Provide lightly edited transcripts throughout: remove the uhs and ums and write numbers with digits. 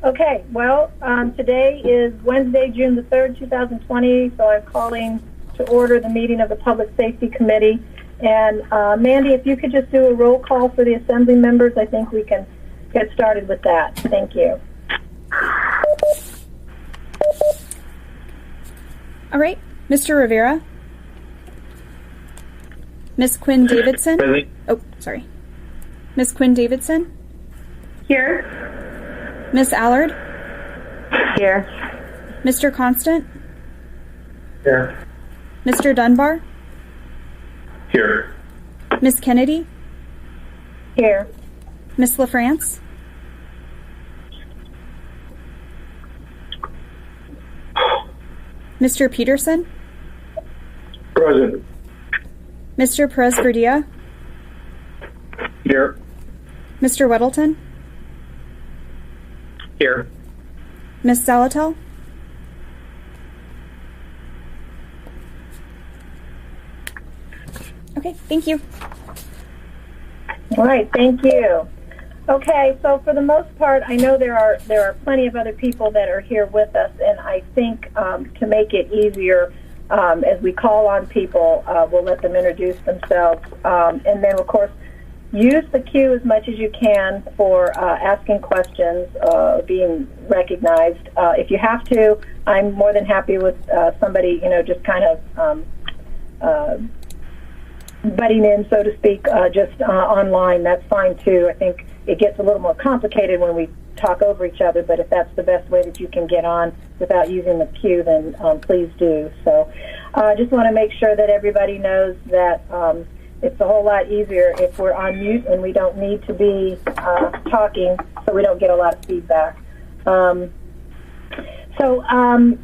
Okay, well, today is Wednesday, June the 3rd, 2020, so I'm calling to order the meeting of the Public Safety Committee. And Mandy, if you could just do a roll call for the assembly members, I think we can get started with that. Thank you. All right, Mr. Rivera. Ms. Quinn Davidson. Present. Oh, sorry. Ms. Quinn Davidson. Here. Ms. Allard. Here. Mr. Constant. Here. Mr. Dunbar. Here. Ms. Kennedy. Here. Ms. LaFrance. Mr. Peterson. Present. Mr. Perez-Verdia. Here. Mr. Weddleton. Here. Ms. Salatel. Okay, thank you. All right, thank you. Okay, so for the most part, I know there are plenty of other people that are here with us, and I think to make it easier, as we call on people, we'll let them introduce themselves, and then of course use the queue as much as you can for asking questions, being recognized. If you have to, I'm more than happy with somebody, just kind of butting in, so to speak, just online. That's fine too. I think it gets a little more complicated when we talk over each other, but if that's the best way that you can get on without using the queue, then please do. So I just want to make sure that everybody knows that it's a whole lot easier if we're on mute and we don't need to be talking, so we don't get a lot of feedback. And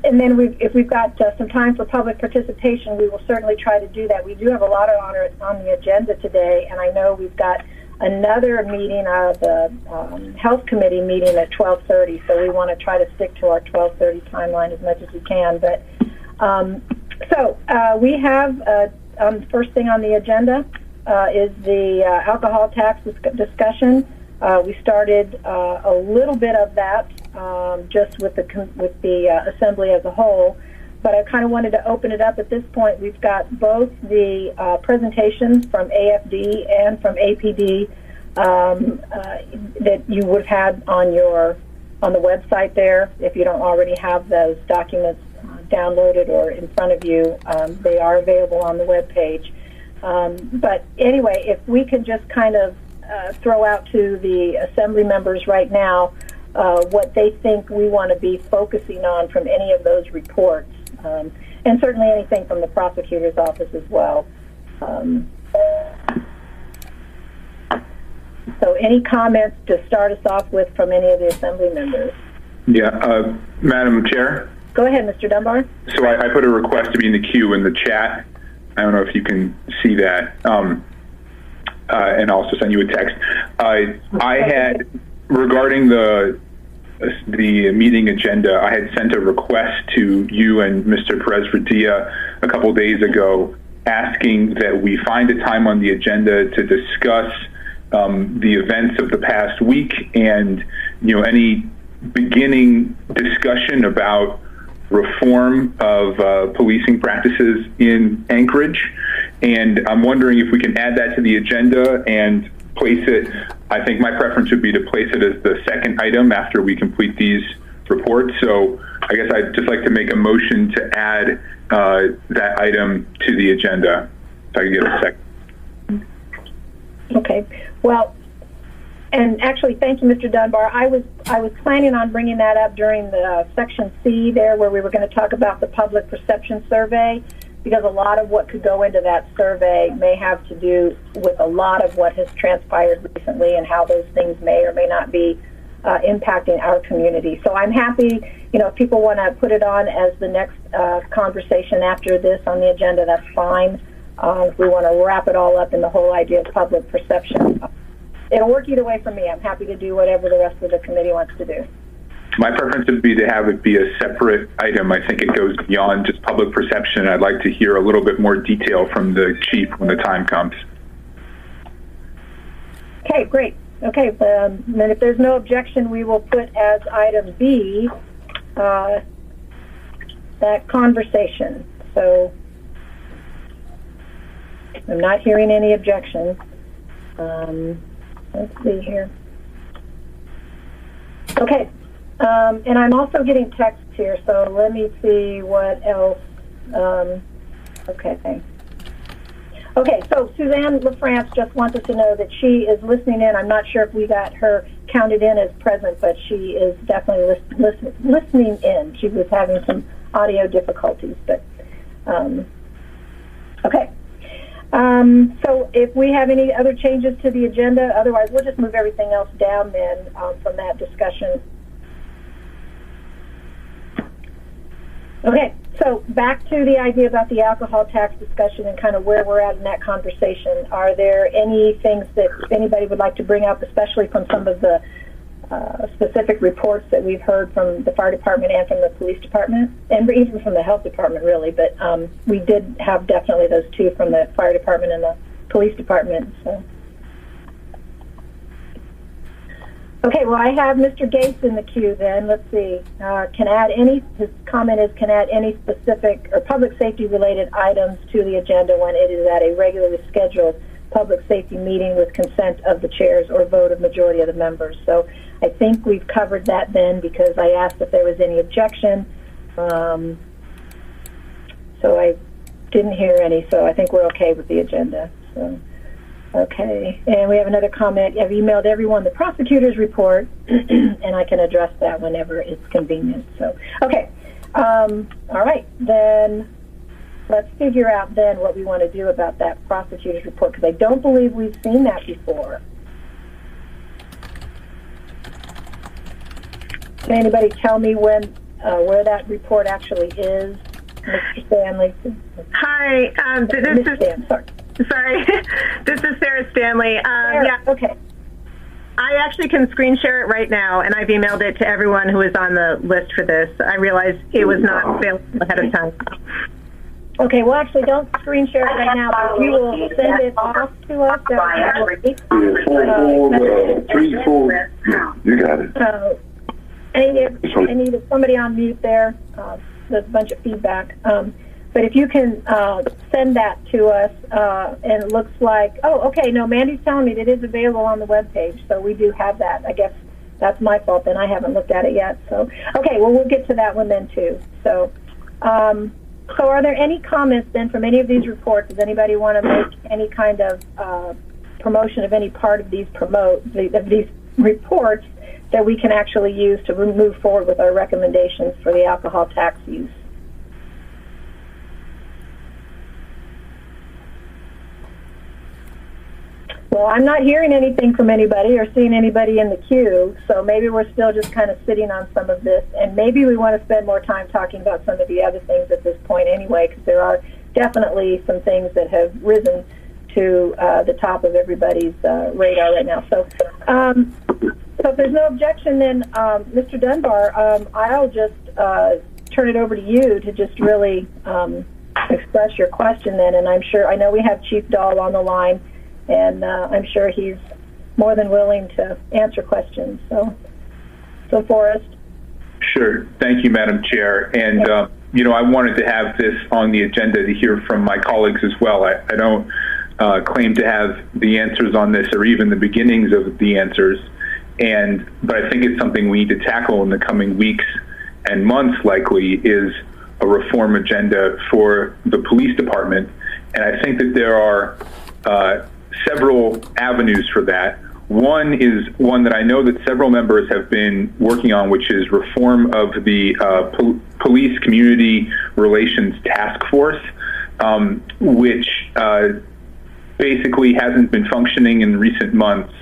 then if we've got some time for public participation, we will certainly try to do that. We do have a lot on the agenda today, and I know we've got another meeting, the Health Committee meeting at 12:30, so we want to try to stick to our 12:30 timeline as much as we can. But we have first thing on the agenda is the alcohol tax discussion. We started a little bit of that just with the assembly as a whole, but I kind of wanted to open it up at this point. We've got both the presentations from AFD and from APD that you would have had on the website there. If you don't already have those documents downloaded or in front of you, they are available on the web page. But anyway, if we can just kind of throw out to the assembly members right now what they think we want to be focusing on from any of those reports, and certainly anything from the prosecutor's office as well. So any comments to start us off with from any of the assembly members? Yeah, Madam Chair. Go ahead, Mr. Dunbar. So I put a request to be in the queue in the chat. I don't know if you can see that. And also send you a text. I had, regarding the meeting agenda, I had sent a request to you and Mr. Perez-Verdia a couple days ago, asking that we find a time on the agenda to discuss the events of the past week and any beginning discussion about reform of policing practices in Anchorage. And I'm wondering if we can add that to the agenda and place it. I think my preference would be to place it as the second item after we complete these reports. So I guess I'd just like to make a motion to add that item to the agenda. If I can get a second. Okay. Well, and actually, thank you, Mr. Dunbar. I was planning on bringing that up during the section C there, where we were going to talk about the public perception survey, because a lot of what could go into that survey may have to do with a lot of what has transpired recently and how those things may or may not be impacting our community. So I'm happy, if people want to put it on as the next conversation after this on the agenda, that's fine. If we want to wrap it all up in the whole idea of public perception, it'll work either way for me. I'm happy to do whatever the rest of the committee wants to do. My preference would be to have it be a separate item. I think it goes beyond just public perception. I'd like to hear a little bit more detail from the chief when the time comes. Okay, great. Okay, then if there's no objection, we will put as item B that conversation. So I'm not hearing any objections. Let's see here. Okay, and I'm also getting text here, so let me see what else. Okay. Okay, so Suzanne LaFrance just wants us to know that she is listening in. I'm not sure if we got her counted in as present, but she is definitely listening in. She was having some audio difficulties, but okay. So if we have any other changes to the agenda, otherwise we'll just move everything else down then from that discussion. Okay, so back to the idea about the alcohol tax discussion and kind of where we're at in that conversation. Are there any things that anybody would like to bring up, especially from some of the specific reports that we've heard from the fire department and from the police department, and even from the health department, really? But we did have definitely those two from the fire department and the police department. So. Okay, well, I have Mr. Gates in the queue then. Let's see. His comment is, can add any specific or public safety related items to the agenda when it is at a regularly scheduled public safety meeting with consent of the chairs or vote of majority of the members. So I think we've covered that then, because I asked if there was any objection. So I didn't hear any, so I think we're okay with the agenda. So. Okay, and we have another comment. I've emailed everyone the prosecutor's report, and I can address that whenever it's convenient. So, okay, all right, then let's figure out then what we want to do about that prosecutor's report, because I don't believe we've seen that before. Can anybody tell me when, where that report actually is, Mr. Stanley? Hi, this is... Sorry, this is Sarah Stanley. Yeah, okay. I actually can screen share it right now, and I've emailed it to everyone who is on the list for this. I realized it was not available ahead of time. Okay, well, actually, don't screen share it right now, but you will send it off to us. You got it. I need somebody on mute there. There's a bunch of feedback. But if you can send that to us, and it looks like, okay, no, Mandy's telling me that it is available on the webpage, so we do have that. I guess that's my fault, then I haven't looked at it yet. So, okay, well, we'll get to that one then, too. So, so are there any comments, then, from any of these reports? Does anybody want to make any kind of promotion of any part of these reports that we can actually use to move forward with our recommendations for the alcohol tax use? Well, I'm not hearing anything from anybody or seeing anybody in the queue, so maybe we're still just kind of sitting on some of this, and maybe we want to spend more time talking about some of the other things at this point anyway, because there are definitely some things that have risen to the top of everybody's radar right now. So, so if there's no objection, then, Mr. Dunbar, I'll just turn it over to you to just really express your question then, and I know we have Chief Dahl on the line, and I'm sure he's more than willing to answer questions. So Forrest. Sure. Thank you, Madam Chair. And, I wanted to have this on the agenda to hear from my colleagues as well. I don't claim to have the answers on this or even the beginnings of the answers. But I think it's something we need to tackle in the coming weeks and months, likely, is a reform agenda for the police department. And I think that there are several avenues for that. One is one that I know that several members have been working on, which is reform of the Police Community Relations Task Force, which basically hasn't been functioning in recent months.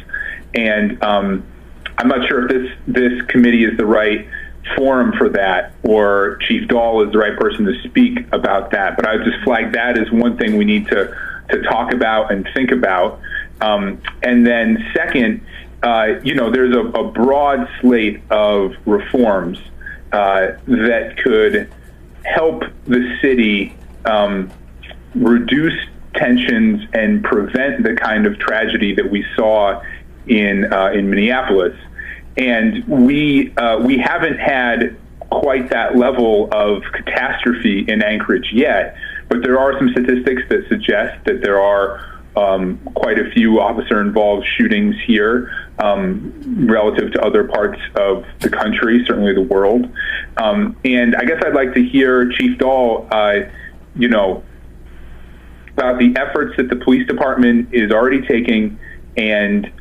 And I'm not sure if this committee is the right forum for that, or Chief Dahl is the right person to speak about that. But I would just flag that as one thing we need to talk about and think about. And then second, there's a broad slate of reforms that could help the city reduce tensions and prevent the kind of tragedy that we saw in Minneapolis, and we haven't had quite that level of catastrophe in Anchorage yet. But there are some statistics that suggest that there are quite a few officer-involved shootings here relative to other parts of the country, certainly the world. And I guess I'd like to hear Chief Dahl, about the efforts that the police department is already taking and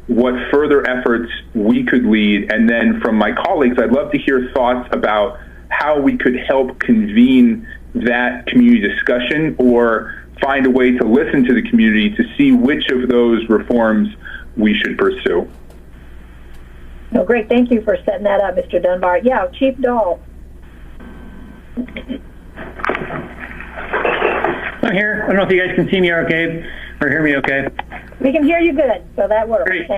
what further efforts we could lead. And then from my colleagues, I'd love to hear thoughts about how we could help convene that community discussion or find a way to listen to the community to see which of those reforms we should pursue. No, great. Thank you for setting that up, Mr. Dunbar. Yeah, Chief Dahl. I'm here. I don't know if you guys can see me okay or hear me okay. We can hear you good, so that works. Great.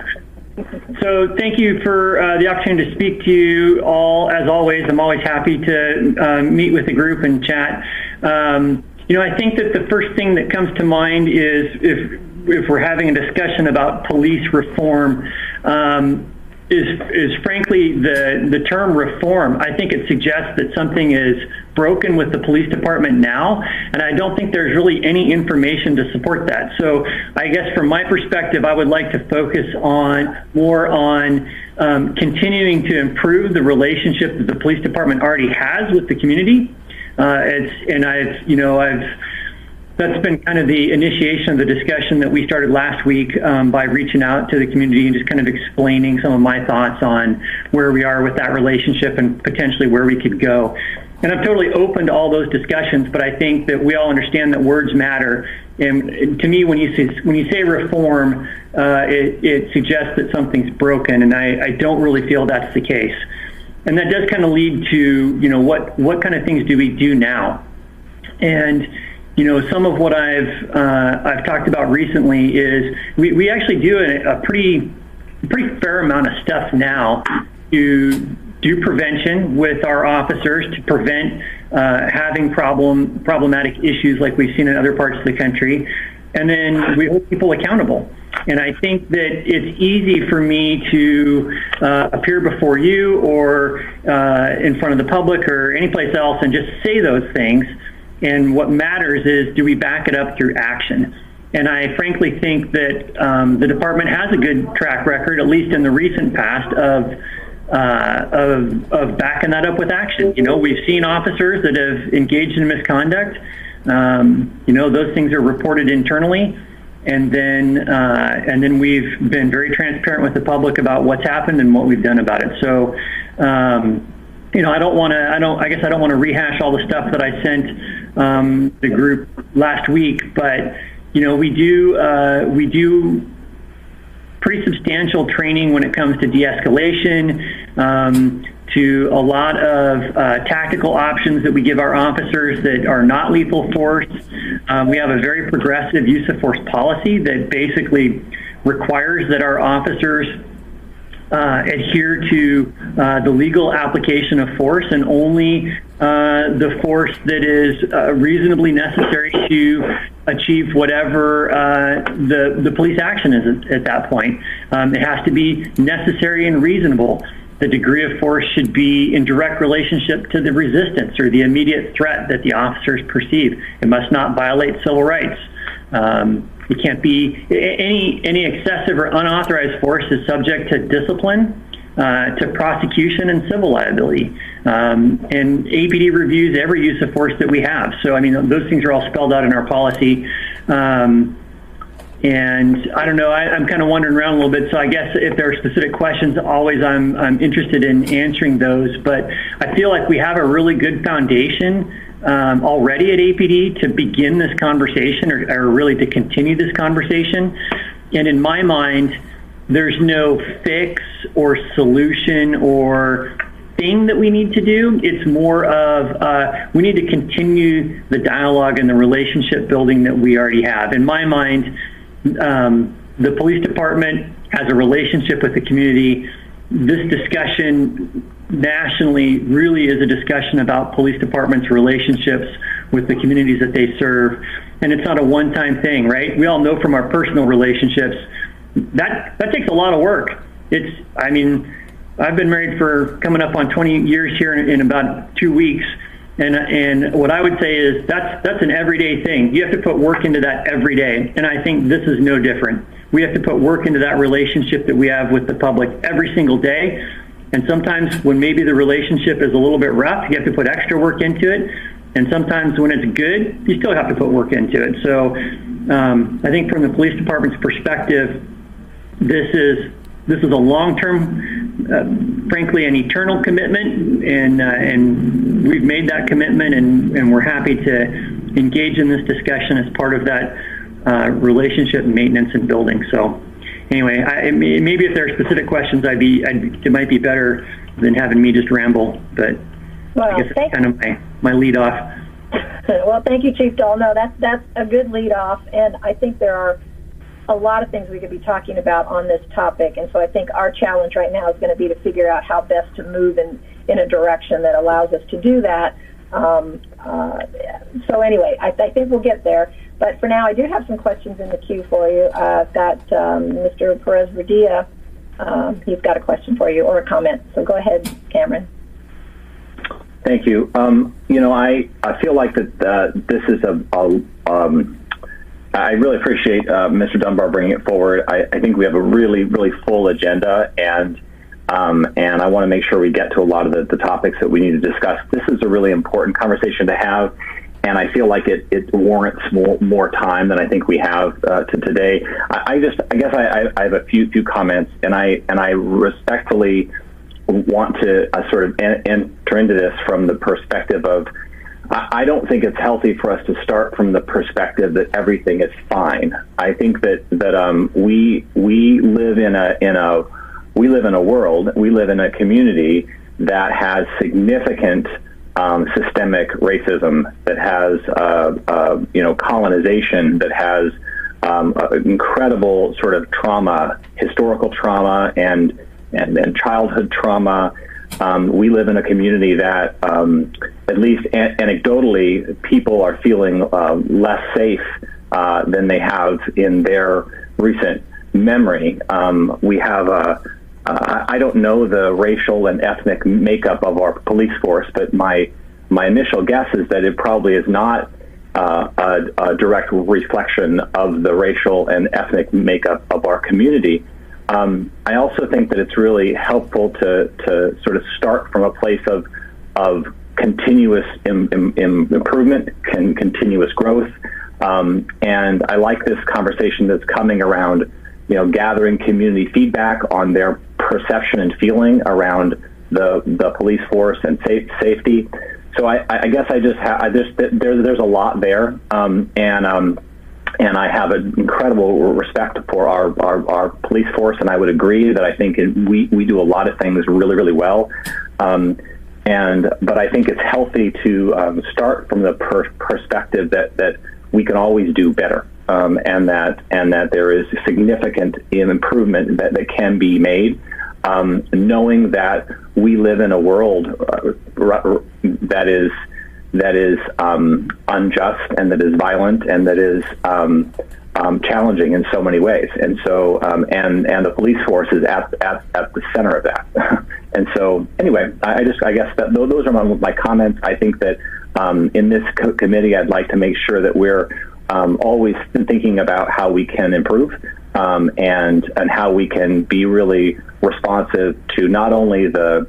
So thank you for the opportunity to speak to you all. As always, I'm always happy to meet with the group and chat. I think that the first thing that comes to mind is if we're having a discussion about police reform, is frankly the term reform. I think it suggests that something is broken with the police department now, and I don't think there's really any information to support that. So I guess from my perspective, I would like to focus more on continuing to improve the relationship that the police department already has with the community. That's been kind of the initiation of the discussion that we started last week by reaching out to the community and just kind of explaining some of my thoughts on where we are with that relationship and potentially where we could go. And I'm totally open to all those discussions, but I think that we all understand that words matter. And to me, when you say reform, it suggests that something's broken, and I don't really feel that's the case. And that does kind of lead to, what kind of things do we do now? And some of what I've talked about recently is we actually do a pretty fair amount of stuff now to do prevention with our officers to prevent having problematic issues like we've seen in other parts of the country. And then we hold people accountable. And I think that it's easy for me to appear before you or in front of the public or anyplace else and just say those things. And what matters is, do we back it up through action? And I frankly think that the department has a good track record, at least in the recent past, of backing that up with action. We've seen officers that have engaged in misconduct. Those things are reported internally. And then we've been very transparent with the public about what's happened and what we've done about it. So, I don't want to rehash all the stuff that I sent the group last week, but we do pretty substantial training when it comes to de-escalation, to a lot of tactical options that we give our officers that are not lethal force. We have a very progressive use of force policy that basically requires that our officers adhere to the legal application of force and only the force that is reasonably necessary to achieve whatever the police action is at that point. It has to be necessary and reasonable. The degree of force should be in direct relationship to the resistance or the immediate threat that the officers perceive. It must not violate civil rights. It can't be any excessive or unauthorized force is subject to discipline, to prosecution and civil liability. And APD reviews every use of force that we have. So, those things are all spelled out in our policy. And I don't know, I'm kind of wandering around a little bit. So I guess if there are specific questions, always I'm interested in answering those. But I feel like we have a really good foundation already at APD to begin this conversation or really to continue this conversation. And in my mind, there's no fix or solution or thing that we need to do. It's more of we need to continue the dialogue and the relationship building that we already have. In my mind, the police department has a relationship with the community. This discussion nationally really is a discussion about police departments' relationships with the communities that they serve. And it's not a one-time thing, right? We all know from our personal relationships that takes a lot of work. I mean, I've been married for coming up on 20 years here in about 2 weeks. And what I would say is that's an everyday thing. You have to put work into that every day. And I think this is no different. We have to put work into that relationship that we have with the public every single day. And sometimes when maybe the relationship is a little bit rough, you have to put extra work into it. And sometimes when it's good, you still have to put work into it. So I think from the police department's perspective, this is a long-term, frankly, an eternal commitment, and we've made that commitment, and we're happy to engage in this discussion as part of that relationship maintenance and building. So anyway, maybe if there are specific questions, it might be better than having me just ramble, but well, I guess that's kind of my lead off. Well, thank you, Chief Dahl. No, that's a good lead off, and I think there are a lot of things we could be talking about on this topic, and so I think our challenge right now is going to be to figure out how best to move in a direction that allows us to do that. So anyway, I think we'll get there. But for now, I do have some questions in the queue for you. I've got Mr. Perez-Verdia. He's got a question for you or a comment. So go ahead, Cameron. Thank you. I feel like that this is I really appreciate Mr. Dunbar bringing it forward. I think we have a really, really full agenda, and I want to make sure we get to a lot of the topics that we need to discuss. This is a really important conversation to have, and I feel like it warrants more time than I think we have to today. I guess I have a few comments, and I respectfully want to sort of enter into this from the perspective of, I don't think it's healthy for us to start from the perspective that everything is fine. I think that we live in a world, we live in a community that has significant systemic racism, that has colonization, that has incredible sort of trauma, historical trauma, and childhood trauma. We live in a community that, at least anecdotally, people are feeling less safe than they have in their recent memory. We have I don't know the racial and ethnic makeup of our police force, but my initial guess is that it probably is not a direct reflection of the racial and ethnic makeup of our community. I also think that it's really helpful to sort of start from a place of continuous improvement, continuous growth, and I like this conversation that's coming around, gathering community feedback on their perception and feeling around the police force and safety. So I guess there's a lot there, and I have an incredible respect for our police force, and I would agree that I think we do a lot of things really, really well. But I think it's healthy to start from the perspective that we can always do better, and that there is significant improvement that can be made. Knowing that we live in a world that is unjust, and that is violent, and that is challenging in so many ways, and so and the police force is at the center of that. And so anyway, I guess that those are my comments. I think that in this committee, I'd like to make sure that we're always thinking about how we can improve, and how we can be really responsive to not only the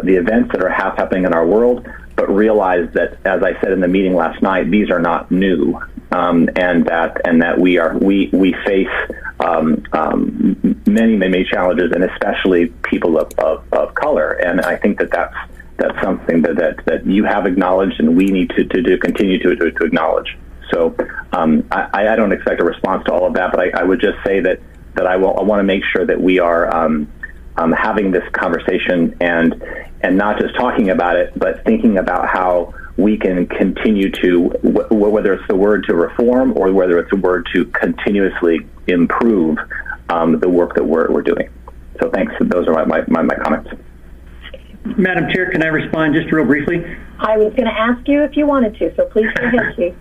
events that are happening in our world, but realize that, as I said in the meeting last night, these are not new, and that we face many challenges, and especially people of color. And I think that's something that you have acknowledged, and we need to continue to acknowledge. So I don't expect a response to all of that, but I would just say that I want to make sure that we are having this conversation and not just talking about it, but thinking about how we can continue to, whether it's the word to reform or whether it's a word to continuously improve the work that we're doing. So thanks. Those are my comments. Madam Chair, can I respond just real briefly? I was going to ask you if you wanted to, so please go ahead, Chief.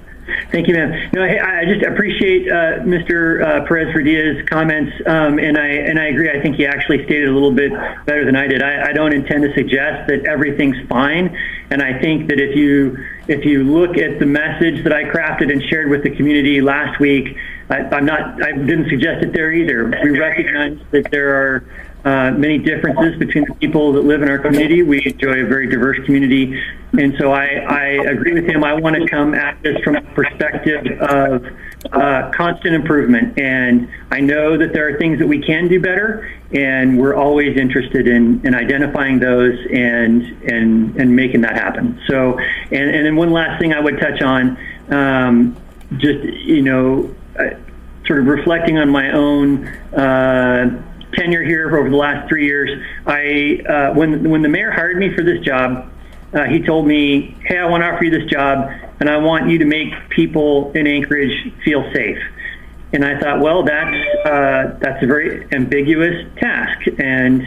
Thank you, ma'am. No, I just appreciate Mr. Perez-Verdia's comments, and I agree. I think he actually stated a little bit better than I did. I don't intend to suggest that everything's fine, and I think that if you look at the message that I crafted and shared with the community last week, I didn't suggest it there either. We recognize that there are many differences between the people that live in our community. We enjoy a very diverse community. And so I agree with him. I want to come at this from a perspective of constant improvement. And I know that there are things that we can do better, and we're always interested in identifying those and making that happen. So, and then one last thing I would touch on, sort of reflecting on my own tenure here over the last 3 years. When the mayor hired me for this job, he told me, "Hey, I want to offer you this job, and I want you to make people in Anchorage feel safe." And I thought, well, that's a very ambiguous task, and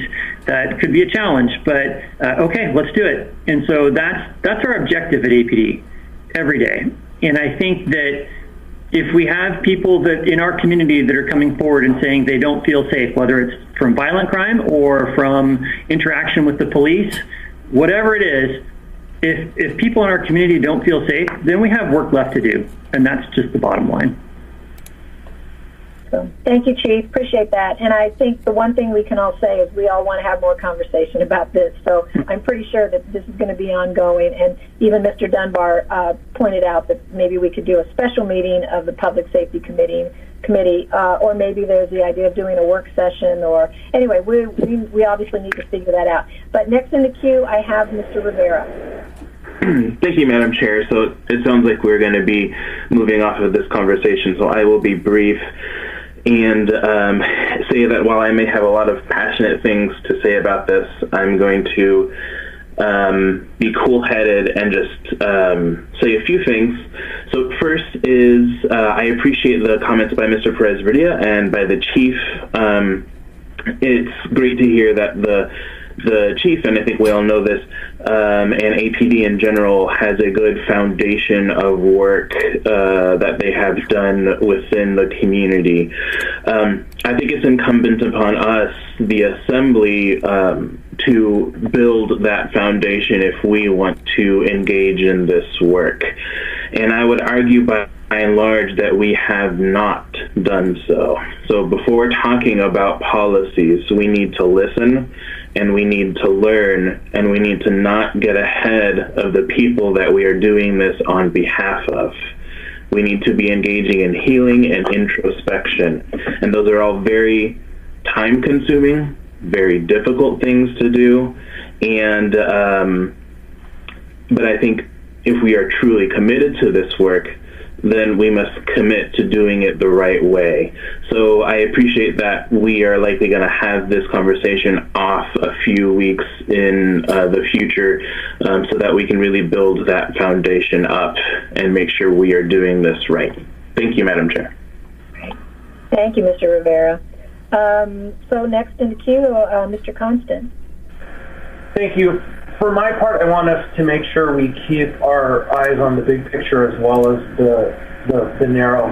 that could be a challenge. But okay, let's do it. And so that's our objective at APD every day. And I think that if we have people that in our community that are coming forward and saying they don't feel safe, whether it's from violent crime or from interaction with the police, whatever it is, if people in our community don't feel safe, then we have work left to do. And that's just the bottom line. So, thank you, Chief. Appreciate that. And I think the one thing we can all say is we all want to have more conversation about this. So I'm pretty sure that this is going to be ongoing. And even Mr. Dunbar pointed out that maybe we could do a special meeting of the Public Safety Committee, or maybe there's the idea of doing a work session. Or anyway, we obviously need to figure that out. But next in the queue, I have Mr. Rivera. Thank you, Madam Chair. So it sounds like we're going to be moving off of this conversation, so I will be brief and say that while I may have a lot of passionate things to say about this, I'm going to be cool-headed and just say a few things. So first is I appreciate the comments by Mr. Perez-Verdia and by the Chief. It's great to hear that the Chief, and I think we all know this, and APD in general has a good foundation of work that they have done within the community. I think it's incumbent upon us, the Assembly, to build that foundation if we want to engage in this work. And I would argue by and large that we have not done so. So before talking about policies, we need to listen, and we need to learn, and we need to not get ahead of the people that we are doing this on behalf of. We need to be engaging in healing and introspection. And those are all very time-consuming, very difficult things to do. And but I think if we are truly committed to this work, then we must commit to doing it the right way. So I appreciate that we are likely going to have this conversation off a few weeks in the future so that we can really build that foundation up and make sure we are doing this right. Thank you, Madam Chair. Thank you, Mr. Rivera. So next in the queue, Mr. Constant. Thank you. For my part, I want us to make sure we keep our eyes on the big picture as well as the narrow.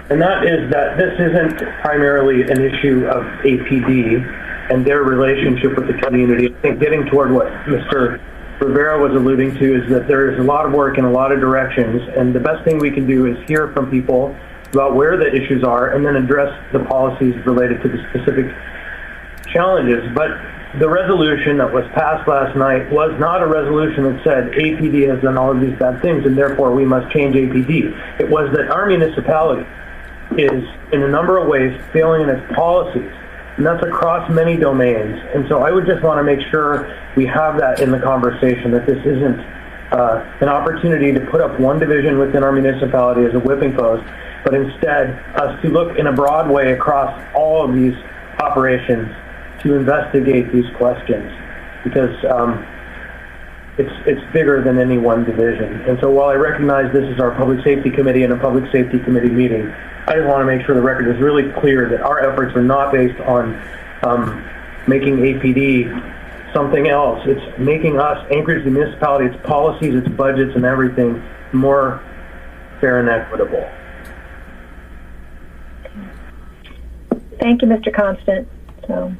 And that is that this isn't primarily an issue of APD and their relationship with the community. I think getting toward what Mr. Rivera was alluding to is that there is a lot of work in a lot of directions, and the best thing we can do is hear from people about where the issues are and then address the policies related to the specific challenges. But the resolution that was passed last night was not a resolution that said APD has done all of these bad things and therefore we must change APD. It was that our municipality is in a number of ways failing in its policies, and that's across many domains. And so I would just want to make sure we have that in the conversation, that this isn't an opportunity to put up one division within our municipality as a whipping post, but instead us to look in a broad way across all of these operations to investigate these questions, because it's bigger than any one division. And so while I recognize this is our Public Safety Committee and a Public Safety Committee meeting, I just want to make sure the record is really clear that our efforts are not based on making APD something else. It's making us, Anchorage, the municipality, its policies, its budgets, and everything more fair and equitable. Thank you, Mr. Constant. So,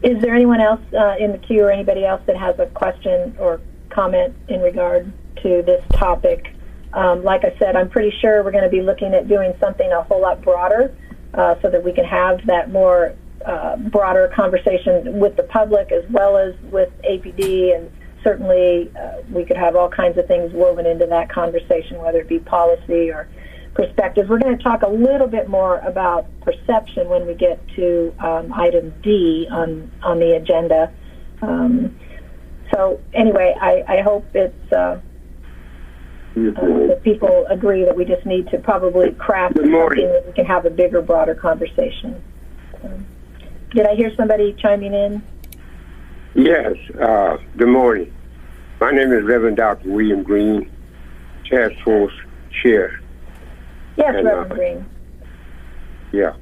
is there anyone else in the queue or anybody else that has a question or comment in regard to this topic? Like I said, I'm pretty sure we're going to be looking at doing something a whole lot broader so that we can have that more broader conversation with the public as well as with APD, and certainly we could have all kinds of things woven into that conversation, whether it be policy or perspectives. We're going to talk a little bit more about perception when we get to item D on the agenda. So anyway, I hope it's that people agree that we just need to probably craft something that we can have a bigger, broader conversation. Did I hear somebody chiming in? Yes. Good morning. My name is Reverend Dr. William Green, Task Force Chair. Yes, Reverend Green. Yeah.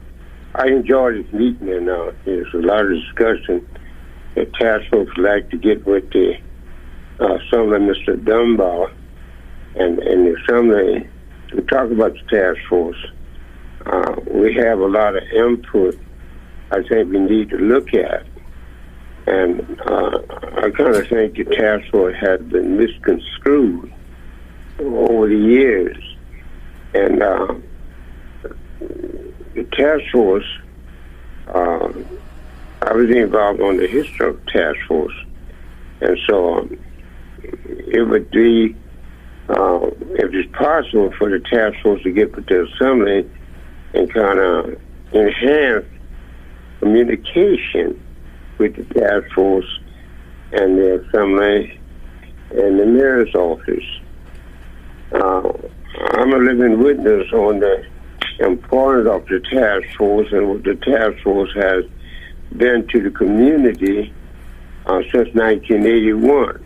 I enjoyed this meeting, and there's a lot of discussion that Task Force would like to get with the Assembly, Mr. Dunbar, and the Assembly to talk about the Task Force. We have a lot of input I think we need to look at. And I kind of think the task force has been misconstrued over the years. And the task force, I was involved on the history of the task force. And so it would be, if it's possible for the task force to get with the Assembly and kind of enhance communication with the task force and the Assembly and the mayor's office. I'm a living witness on the importance of the task force and what the task force has been to the community since 1981.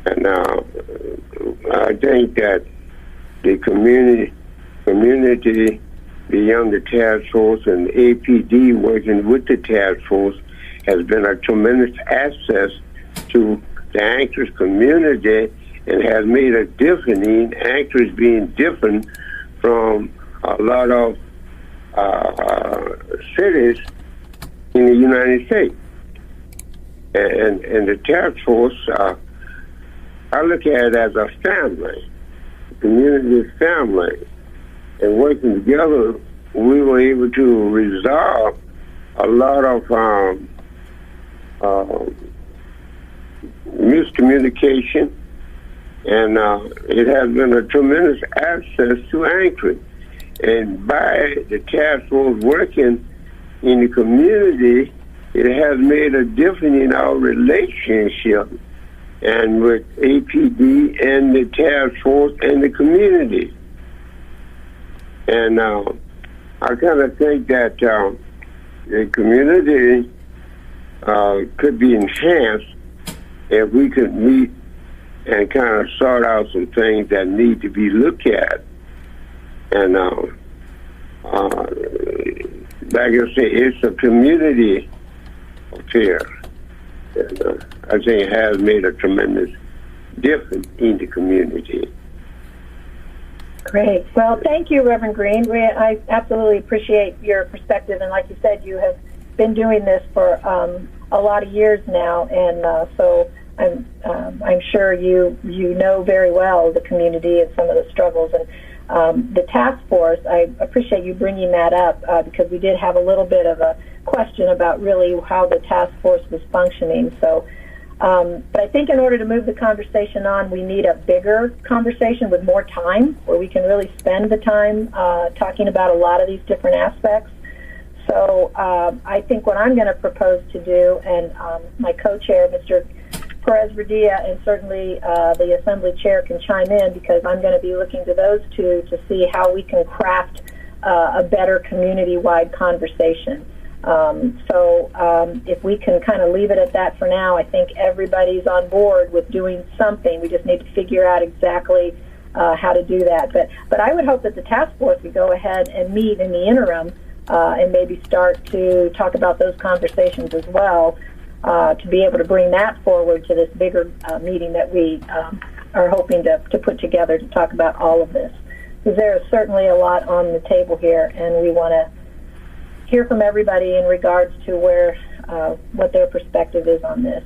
And I think that the community beyond the task force and the APD working with the task force has been a tremendous access to the Anchorage community and has made a difference in Anchorage being different from a lot of cities in the United States. And the task force, I look at it as a family, a community family. And working together, we were able to resolve a lot of miscommunication, and it has been a tremendous access to Anchorage. And by the task force working in the community, it has made a difference in our relationship and with APD and the task force and the community. And I kind of think that the community could be enhanced if we could meet and kind of sort out some things that need to be looked at. And like I say, it's a community affair. And, I think it has made a tremendous difference in the community. Great. Well, thank you, Reverend Green. I absolutely appreciate your perspective. And like you said, you have been doing this for a lot of years now. And so I'm sure you know very well the community and some of the struggles. And the task force, I appreciate you bringing that up because we did have a little bit of a question about really how the task force was functioning. So, but I think in order to move the conversation on, we need a bigger conversation with more time where we can really spend the time talking about a lot of these different aspects. So I think what I'm going to propose to do, and my co-chair, Mr. Perez-Verdia, and certainly the Assembly Chair can chime in because I'm going to be looking to those two to see how we can craft a better community-wide conversation. If we can kind of leave it at that for now, I think everybody's on board with doing something. We just need to figure out exactly how to do that. But I would hope that the task force would go ahead and meet in the interim and maybe start to talk about those conversations as well to be able to bring that forward to this bigger meeting that we are hoping to put together to talk about all of this. Because there is certainly a lot on the table here, and we want to hear from everybody in regards to where what their perspective is on this.